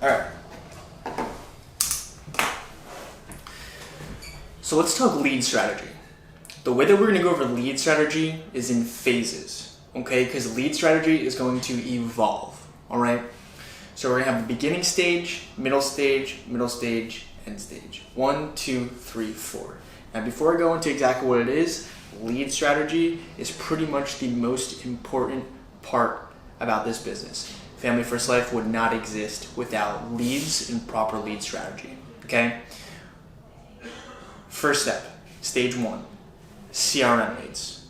Alright. So let's talk lead strategy. The way that we're going to go over lead strategy is in phases, okay? Because lead strategy is going to evolve, all right? So we're going to have the beginning stage, middle stage, end stage. 1, 2, 3, 4. Now before I go into exactly what it is, lead strategy is pretty much the most important part about this business. Family First Life would not exist without leads and proper lead strategy, okay? First step, stage 1, CRM leads.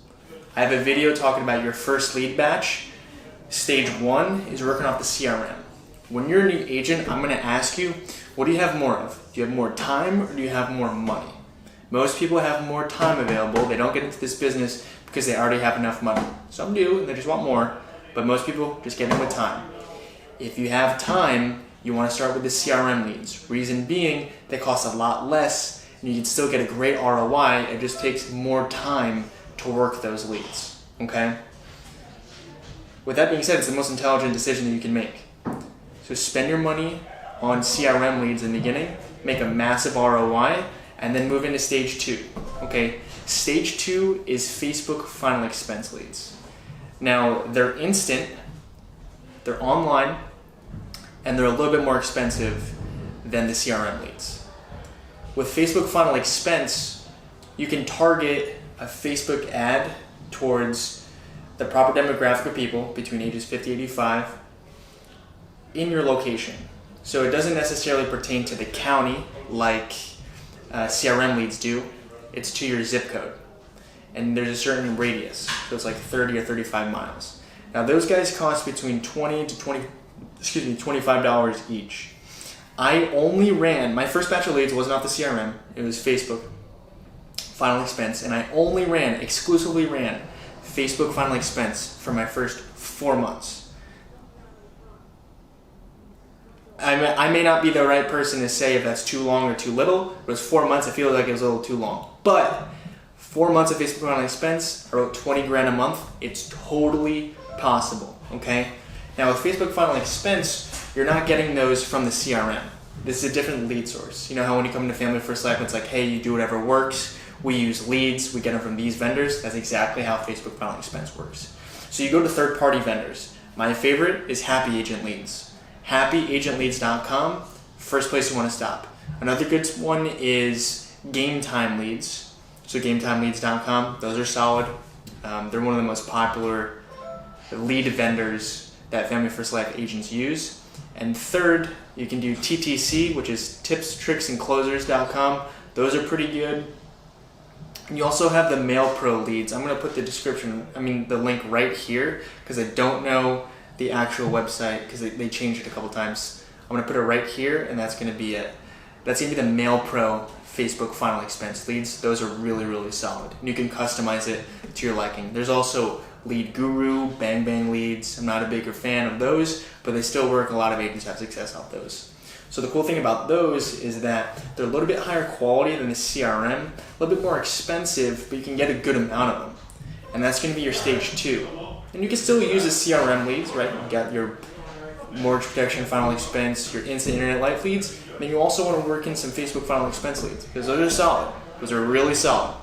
I have a video talking about your first lead batch. Stage 1 is working off the CRM. When you're a new agent, I'm going to ask you, what do you have more of? Do you have more time or do you have more money? Most people have more time available. They don't get into this business because they already have enough money. Some do, and they just want more, but most people just get in with time. If you have time, you want to start with the CRM leads. Reason being, they cost a lot less and you can still get a great ROI. It just takes more time to work those leads, okay? With that being said, it's the most intelligent decision that you can make. So spend your money on CRM leads in the beginning, make a massive ROI, and then move into stage 2, okay? Stage 2 is Facebook final expense leads. Now, they're instant, they're online, and they're a little bit more expensive than the CRM leads. With Facebook final expense, you can target a Facebook ad towards the proper demographic of people between ages 50 and 85 in your location. So it doesn't necessarily pertain to the county like CRM leads do. It's to your zip code. And there's a certain radius. So it's like 30 or 35 miles. Now those guys cost between $20 to $25 each. I only ran, my first batch of leads wasn't off the CRM, it was Facebook final expense, and I only exclusively ran Facebook final expense for my first 4 months. I may not be the right person to say if that's too long or too little. It was 4 months, I feel like it was a little too long. But 4 months of Facebook final expense, about 20 grand a month, it's totally possible, okay? Now with Facebook final expense, you're not getting those from the CRM. This is a different lead source. You know how when you come into Family First Life, it's like, hey, you do whatever works. We use leads, we get them from these vendors. That's exactly how Facebook final expense works. So you go to third-party vendors. My favorite is Happy Agent Leads. HappyAgentLeads.com, first place you want to stop. Another good one is Game Time Leads. So GameTimeLeads.com, those are solid. They're one of the most popular lead vendors that Family First Life agents use. And third, you can do TTC, which is TipsTricksAndClosers.com. Those are pretty good. And you also have the Mail Pro leads. I'm going to put the link right here because I don't know the actual website because they changed it a couple times. I'm going to put it right here, and that's going to be it. That's going to be the Mail Pro Facebook final expense leads. Those are really, really solid. And you can customize it to your liking. There's also Lead Guru, Bang Bang Leads. I'm not a bigger fan of those, but they still work. A lot of agents have success off those. So the cool thing about those is that they're a little bit higher quality than the CRM, a little bit more expensive, but you can get a good amount of them. And that's going to be your stage 2. And you can still use the CRM leads, right? You got your mortgage protection final expense, your instant internet life leads. Then you also want to work in some Facebook final expense leads because those are solid. Those are really solid.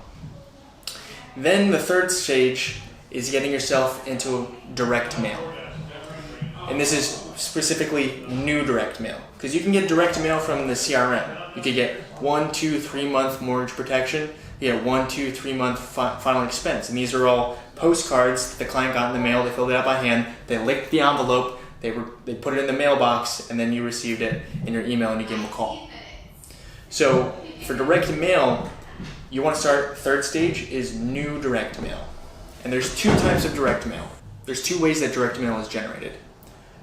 Then the third stage is getting yourself into direct mail. And this is specifically new direct mail because you can get direct mail from the CRM. You could get 1, 2, 3 month mortgage protection. You get 1, 2, 3 month final expense. And these are all postcards that the client got in the mail. They filled it out by hand. They licked the envelope. They put it in the mailbox, and then you received it in your email and you give them a call. So for direct mail, you want to start, third stage is new direct mail. And there's 2 types of direct mail. There's 2 ways that direct mail is generated.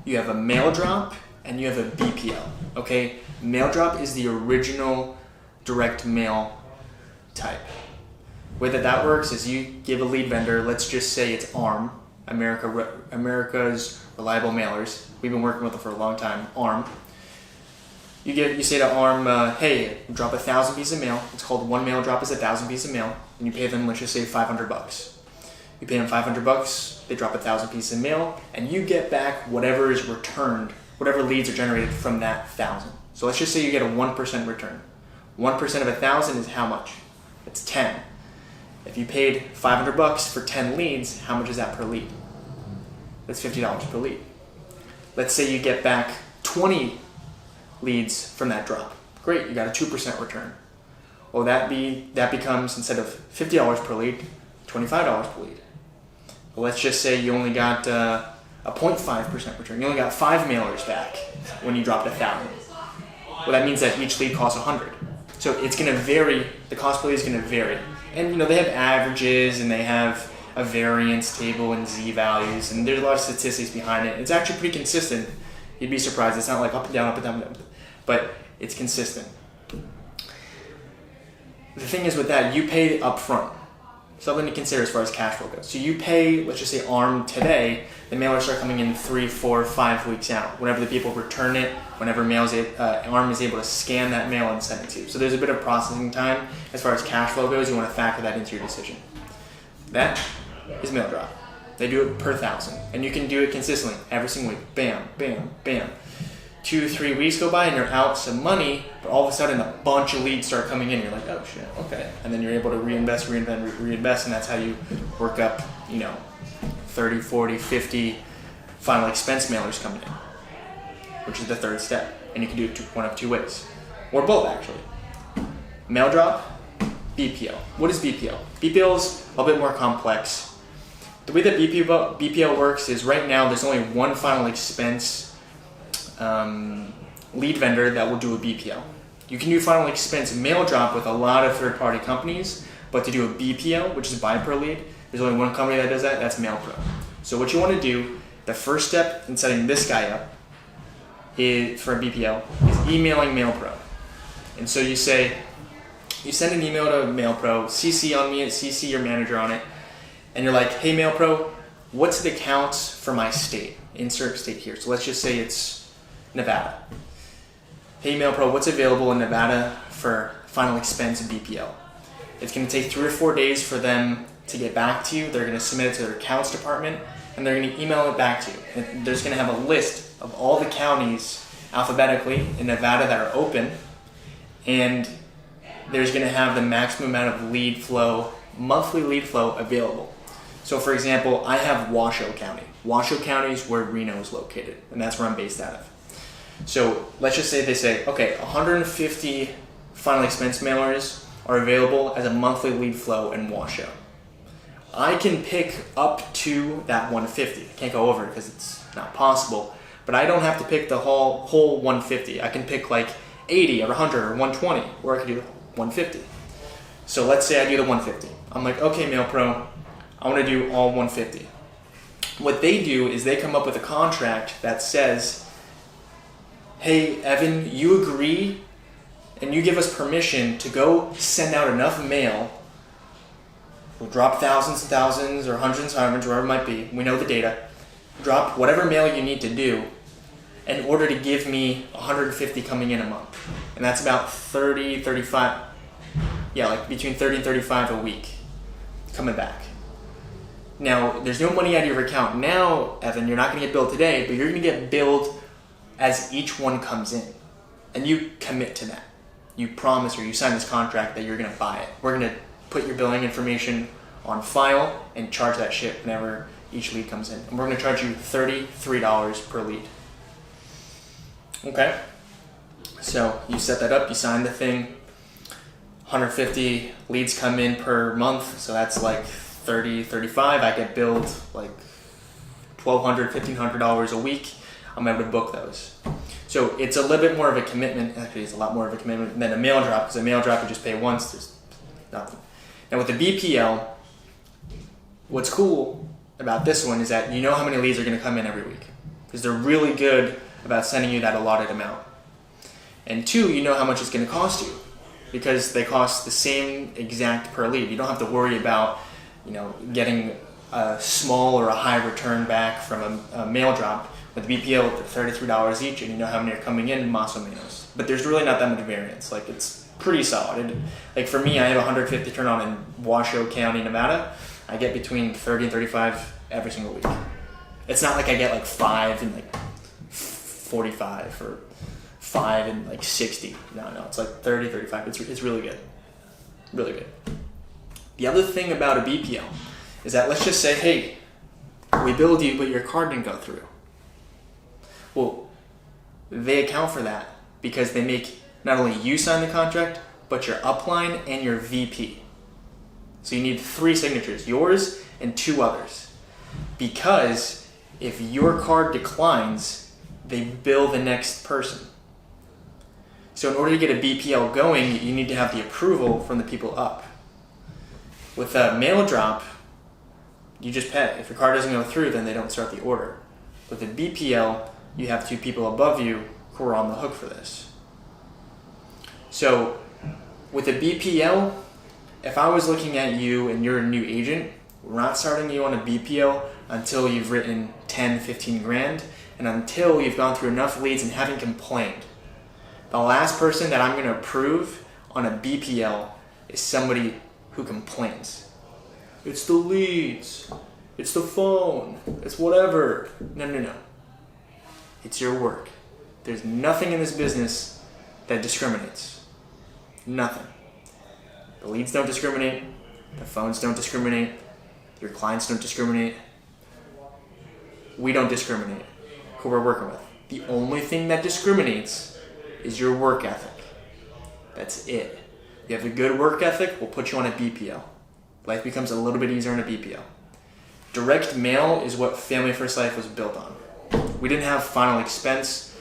You have a mail drop and you have a BPL, okay? Mail drop is the original direct mail type. The way that works is you give a lead vendor, let's just say it's ARM, America's Reliable Mailers. We've been working with them for a long time, ARM. You say to ARM, hey, drop 1,000 pieces of mail. It's called one mail drop is 1,000 pieces of mail, and you pay them, let's just say $500. You pay them $500, they drop 1,000 pieces of mail, and you get back whatever is returned whatever leads are generated from that 1,000. So let's just say you get a 1% return. 1% of 1,000 is how much? It's 10. If you paid $500 for 10 leads, how much is that per lead? That's $50 per lead. Let's say you get back 20 leads from that drop. Great, you got a 2% return. Well, that becomes, instead of $50 per lead, $25 per lead. Well, let's just say you only got a 0.5% return. You only got 5 mailers back when you dropped 1,000. Well, that means that each lead costs 100. So it's going to vary. The cost per lead is going to vary. And they have averages and they have a variance table and z-values, and there's a lot of statistics behind it. It's actually pretty consistent. You'd be surprised. It's not like up and down, up and down, but it's consistent. The thing is with that, you pay upfront. Something to consider as far as cash flow goes. So you pay, let's just say ARM today, the mailers start coming in 3, 4, 5 weeks out. Whenever the people return it, whenever ARM is able to scan that mail and send it to you. So there's a bit of processing time. As far as cash flow goes, you want to factor that into your decision. That is mail drop. They do it per 1,000. And you can do it consistently, every single week. Bam, bam, bam. 2, 3 weeks go by and you're out some money, but all of a sudden a bunch of leads start coming in. You're like, oh shit, okay. And then you're able to reinvest, and that's how you work up, 30, 40, 50 final expense mailers coming in, which is the third step. And you can do it one of 2 ways, or both actually. Mail drop, BPO. What is BPO? BPO is a bit more complex. The way that BPO works is right now there's only one final expense lead vendor that will do a BPO. You can do final expense mail drop with a lot of third-party companies, but to do a BPO, which is buy per lead, there's only one company that does that. That's MailPro. So what you want to do, the first step in setting this guy up for a BPO is emailing MailPro. And so you send an email to MailPro, CC on me, CC your manager on it, and you're like, hey MailPro, what's the counts for my state? Insert state here. So let's just say it's Nevada. Hey MailPro, what's available in Nevada for final expense BPO? It's going to take 3 or 4 days for them to get back to you. They're going to submit it to their accounts department, and they're going to email it back to you. And there's going to have a list of all the counties alphabetically in Nevada that are open, and there's going to have the maximum amount of lead flow, monthly lead flow available. So for example, I have Washoe County. Washoe County is where Reno is located, and that's where I'm based out of. So let's just say they say, okay, 150 final expense mailers are available as a monthly lead flow in Washoe. I can pick up to that 150. I can't go over it because it's not possible, but I don't have to pick the whole 150. I can pick like 80 or 100 or 120, or I can do 150. So let's say I do the 150. I'm like, okay, MailPro, I want to do all 150. What they do is they come up with a contract that says, hey, Evan, you agree and you give us permission to go send out enough mail. We'll drop thousands and thousands or hundreds and hundreds, wherever it might be. We know the data. Drop whatever mail you need to do in order to give me 150 coming in a month. And that's about 30, 35, like between 30 and 35 a week coming back. Now, there's no money out of your account now, Evan. You're not going to get billed today, but you're going to get billed as each one comes in. And you commit to that. You promise or you sign this contract that you're going to buy it. We're going to put your billing information on file and charge that shit whenever each lead comes in. And we're going to charge you $33 per lead. Okay? So you set that up, you sign the thing. 150 leads come in per month, so that's like 30, 35. I get billed like $1,200, $1,500 a week. I'm able to book those. So it's a little bit more of a commitment. Actually, it's a lot more of a commitment than a mail drop, because a mail drop you just pay once. There's nothing. Now with the BPL, what's cool about this one is that you know how many leads are going to come in every week, because they're really good about sending you that allotted amount. And 2, you know how much it's going to cost you, because they cost the same exact per lead. You don't have to worry about getting a small or a high return back from a mail drop. With BPO, they're $33 each, and you know how many are coming in, más o menos. But there's really not that much variance. Like, it's pretty solid. Like for me, I have 150 turn on in Washoe County, Nevada. I get between 30 and 35 every single week. It's not like I get like 5 and like 45 or 5 and like 60. No, it's like 30, 35. It's really good. Really good. The other thing about a BPL is that let's just say, hey, we billed you, but your card didn't go through. Well, they account for that because they make not only you sign the contract, but your upline and your VP. So you need 3 signatures, yours and 2 others. Because if your card declines, they bill the next person. So in order to get a BPL going, you need to have the approval from the people up. With a mail drop, you just pay. If your card doesn't go through, then they don't start the order. With a BPL, you have 2 people above you who are on the hook for this. So with a BPL, if I was looking at you and you're a new agent, we're not starting you on a BPL until you've written 10, 15 grand and until you've gone through enough leads and haven't complained. The last person that I'm going to approve on a BPL is somebody who complains. It's the leads. It's the phone. It's whatever. No. It's your work. There's nothing in this business that discriminates. Nothing. The leads don't discriminate. The phones don't discriminate. Your clients don't discriminate. We don't discriminate who we're working with. The only thing that discriminates is your work ethic. That's it. You have a good work ethic, we'll put you on a BPL. Life becomes a little bit easier on a BPL. Direct mail is what Family First Life was built on. We didn't have final expense,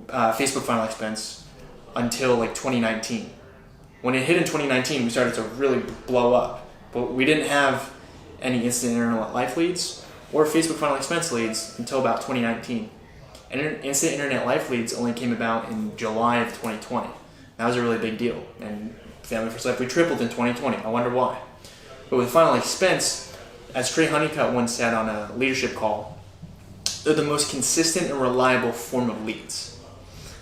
Facebook final expense, until like 2019. When it hit in 2019, we started to really blow up. But we didn't have any instant internet life leads or Facebook final expense leads until about 2019. And instant internet life leads only came about in July of 2020. That was a really big deal. And Family First Life, we tripled in 2020. I wonder why. But with final expense, as Trey Honeycutt once said on a leadership call, they're the most consistent and reliable form of leads.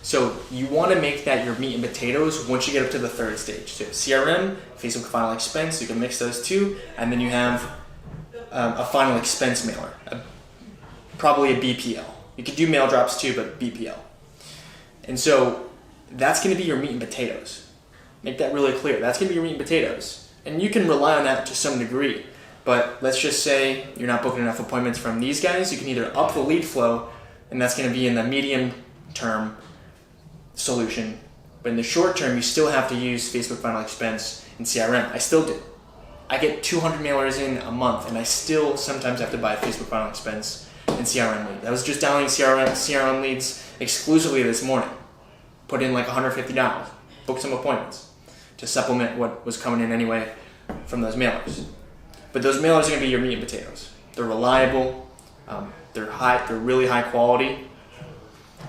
So you want to make that your meat and potatoes once you get up to the 3rd stage. So CRM, Facebook final expense, you can mix those 2, and then you have a final expense mailer, probably a BPL. You could do mail drops too, but BPL. And so that's going to be your meat and potatoes. Make that really clear. That's going to be your meat and potatoes. And you can rely on that to some degree. But let's just say you're not booking enough appointments from these guys. You can either up the lead flow, and that's going to be in the medium term solution. But in the short term, you still have to use Facebook final expense and CRM. I still do. I get 200 mailers in a month, and I still sometimes have to buy Facebook final expense and CRM leads. I was just dialing CRM leads exclusively this morning. Put in like $150, booked some appointments to supplement what was coming in anyway from those mailers. But those mailers are going to be your meat and potatoes. They're reliable, they're really high quality,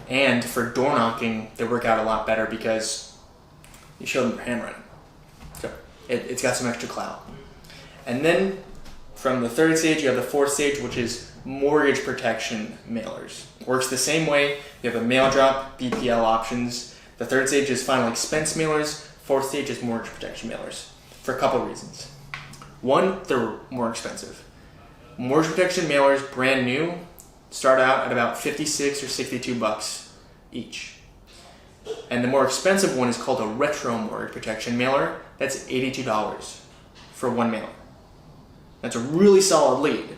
and for door knocking, they work out a lot better because you show them your handwriting. So it's got some extra clout. And then from the 3rd stage, you have the 4th stage, which is mortgage protection mailers. Works the same way. You have a mail drop, BPL options. The 3rd stage is final expense mailers. 4th stage is mortgage protection mailers for a couple reasons. One, they're more expensive. Mortgage protection mailers, brand new, start out at about $56 or $62 each. And the more expensive one is called a retro mortgage protection mailer. That's $82 for one mailer. That's a really solid lead,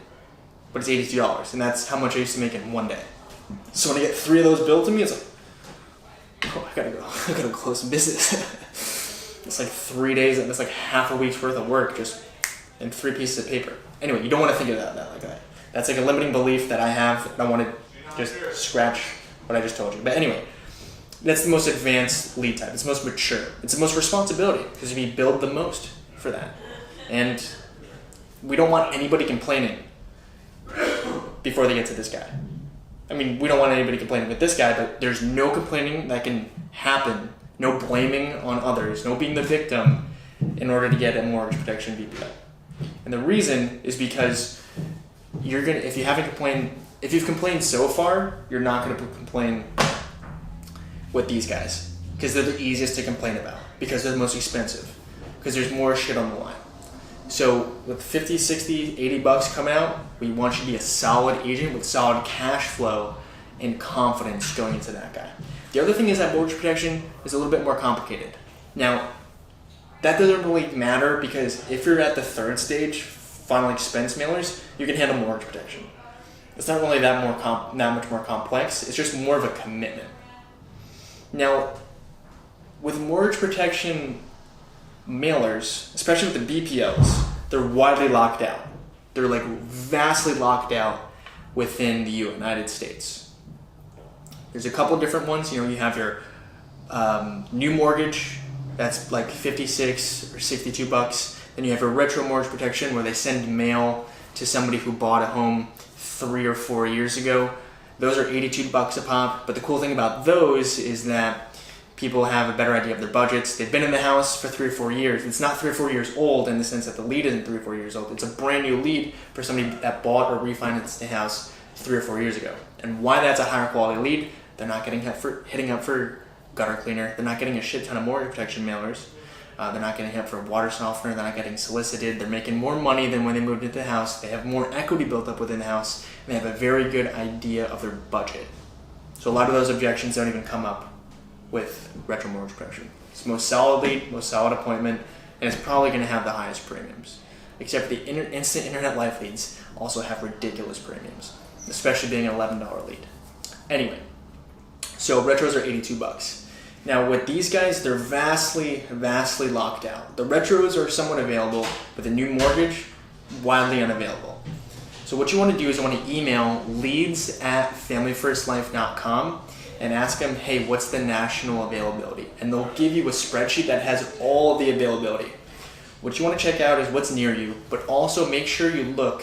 but it's $82, and that's how much I used to make in one day. So when I get 3 of those billed to me, it's like, oh, I gotta close some business. It's like 3 days, and it's like half a week's worth of work just in 3 pieces of paper. Anyway, you don't want to think of that like that. That's like a limiting belief that I have. I want to just scratch what I just told you. But anyway, that's the most advanced lead type. It's the most mature. It's the most responsibility because we build the most for that. And we don't want anybody complaining before they get to this guy. I mean, we don't want anybody complaining with this guy, but there's no complaining that can happen, no blaming on others, no being the victim in order to get a mortgage protection BPL. And the reason is because if you've complained so far, you're not going to complain with these guys because they're the easiest to complain about because they're the most expensive because there's more shit on the line. So with 50, 60, $80 coming out, we want you to be a solid agent with solid cash flow and confidence going into that guy. The other thing is that mortgage protection is a little bit more complicated. Now, that doesn't really matter because if you're at the third stage, final expense mailers, you can handle mortgage protection. It's not really that much more complex. It's just more of a commitment. Now, with mortgage protection mailers, especially with the BPLs, they're widely locked out. They're like vastly locked out within the United States. There's a couple different ones. You have your new mortgage, that's like $56 or $62. Then you have a retro mortgage protection where they send mail to somebody who bought a home 3 or 4 years ago. Those are $82 a pop. But the cool thing about those is that people have a better idea of their budgets. They've been in the house for 3 or 4 years. It's not 3 or 4 years old in the sense that the lead isn't 3 or 4 years old. It's a brand new lead for somebody that bought or refinanced the house 3 or 4 years ago. And why that's a higher quality lead, they're not getting hitting up for gutter cleaner. They're not getting a shit ton of mortgage protection mailers. They're not getting hit for water softener. They're not getting solicited. They're making more money than when they moved into the house. They have more equity built up within the house. And they have a very good idea of their budget. So a lot of those objections don't even come up with retro mortgage protection. It's the most solid lead, most solid appointment, and it's probably going to have the highest premiums. Except the instant internet life leads also have ridiculous premiums, especially being an $11 lead. Anyway, so retros are $82. Now with these guys, they're vastly locked out. The retros are somewhat available, but the new mortgage, widely unavailable. So what you want to do is you want to email leads@familyfirstlife.com and ask them, hey, what's the national availability? And they'll give you a spreadsheet that has all of the availability. What you want to check out is what's near you, but also make sure you look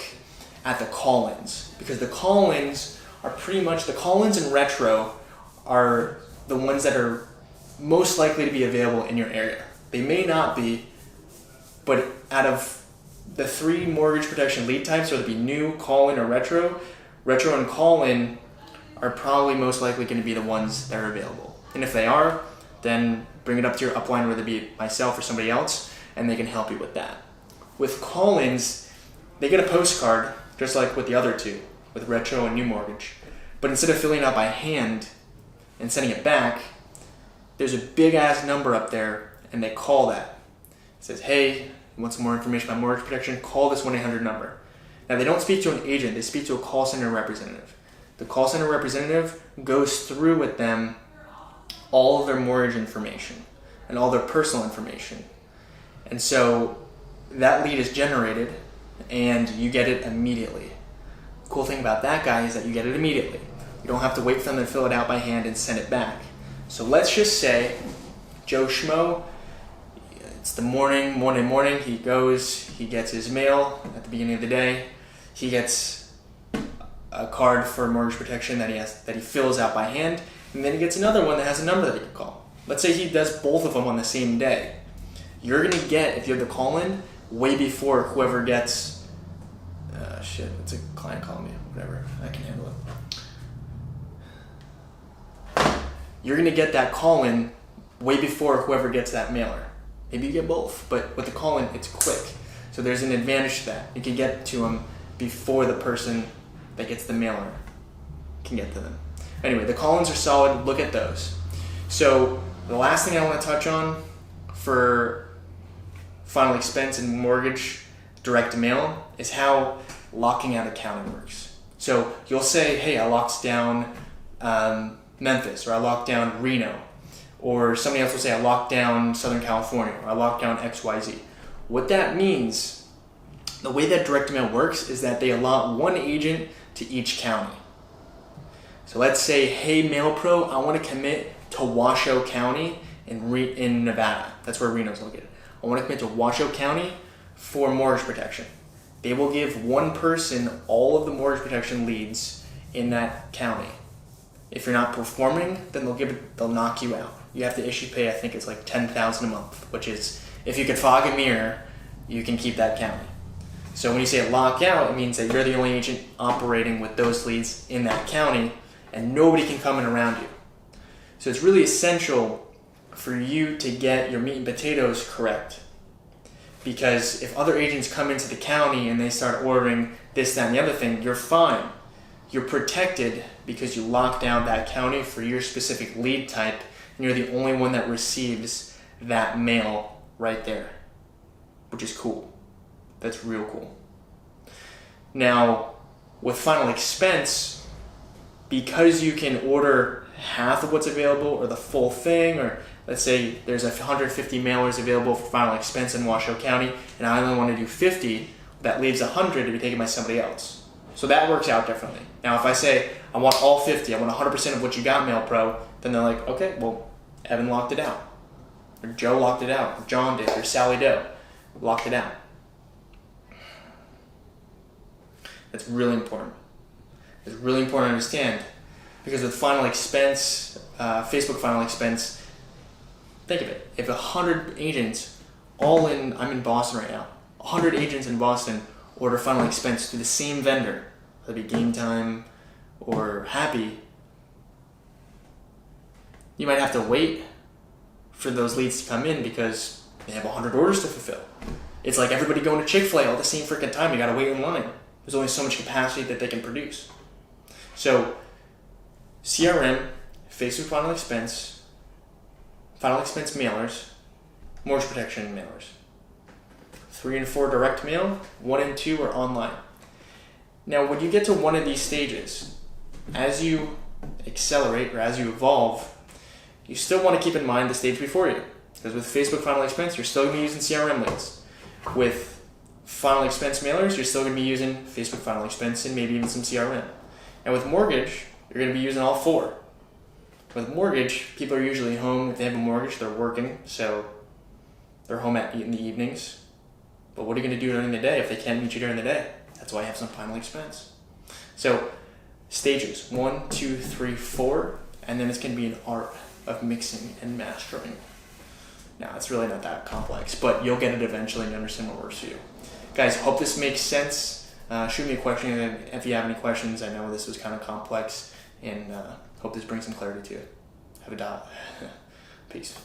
at the call-ins, because the call-ins are pretty much, the call-ins and retro are the ones that are most likely to be available in your area. They may not be, but out of the 3 mortgage protection lead types, whether it be new, call-in, or retro and call-in are probably most likely going to be the ones that are available. And if they are, then bring it up to your upline, whether it be myself or somebody else, and they can help you with that. With call-ins, they get a postcard, just like with the other two, with retro and new mortgage. But instead of filling it out by hand and sending it back, there's a big ass number up there, and they call that. It says, hey, you want some more information about mortgage protection? Call this 1-800 number. Now they don't speak to an agent, they speak to a call center representative. The call center representative goes through with them all of their mortgage information and all their personal information. And so that lead is generated and you get it immediately. The cool thing about that guy is that you get it immediately. You don't have to wait for them to fill it out by hand and send it back. So let's just say Joe Schmo, it's the morning, he goes, he gets his mail at the beginning of the day, he gets a card for mortgage protection that he fills out by hand, and then he gets another one that has a number that he can call. Let's say he does both of them on the same day. You're going to get, if you have the call-in, way before whoever gets, it's a client calling me, whatever, I can handle it. You're going to get that call-in way before whoever gets that mailer. Maybe you get both, but with the call-in, it's quick. So there's an advantage to that. You can get to them before the person that gets the mailer can get to them. Anyway, the call-ins are solid. Look at those. So the last thing I want to touch on for final expense and mortgage direct mail is how locking out accounting works. So you'll say, hey, I locked down Memphis, or I locked down Reno, or somebody else will say I locked down Southern California, or I locked down XYZ. What that means, the way that direct mail works is that they allot one agent to each county. So let's say, hey, MailPro, I want to commit to Washoe County in Nevada. That's where Reno's located. I want to commit to Washoe County for mortgage protection. They will give one person all of the mortgage protection leads in that county. If you're not performing, then they'll knock you out. You have to issue pay, I think it's like $10,000 a month, which is, if you could fog a mirror, you can keep that county. So when you say lock out, it means that you're the only agent operating with those leads in that county, and nobody can come in around you. So it's really essential for you to get your meat and potatoes correct. Because if other agents come into the county and they start ordering this, that, and the other thing, you're fine. you're protected because you lock down that county for your specific lead type, and you're the only one that receives that mail right there, which is cool. That's real cool. Now, with final expense, because you can order half of what's available or the full thing, or let's say there's 150 mailers available for final expense in Washoe County, and I only want to do 50, that leaves 100 to be taken by somebody else. So that works out differently. Now, if I say, I want all 50, I want 100% of what you got, Mail Pro, then they're like, okay, well, Evan locked it out. Or Joe locked it out. Or John did. Or Sally Doe locked it out. That's really important. It's really important to understand, because with final expense, Facebook final expense, think of it. If 100 agents, I'm in Boston right now, 100 agents in Boston order final expense through the same vendor, whether it be Game Time or Happy, you might have to wait for those leads to come in because they have 100 orders to fulfill. It's like everybody going to Chick-fil-A all at the same freaking time. You gotta wait in line. There's only so much capacity that they can produce. So CRM, Facebook final expense mailers, mortgage protection mailers. 3 and 4 direct mail, 1 and 2 are online. Now, when you get to one of these stages, as you accelerate or as you evolve, you still want to keep in mind the stage before you. Because with Facebook final expense, you're still going to be using CRM leads. With final expense mailers, you're still going to be using Facebook final expense and maybe even some CRM. And with mortgage, you're going to be using all 4. With mortgage, people are usually home. If they have a mortgage, they're working, so they're home in the evenings. But what are you going to do during the day if they can't meet you during the day? That's why I have some final expense. So stages 1, 2, 3, 4, and then it's going to be an art of mixing and mastering. Now, it's really not that complex, but you'll get it eventually and understand what works for you. Guys, hope this makes sense. Shoot me a question if you have any questions. I know this was kind of complex, and hope this brings some clarity to it. Have a dot. Peace.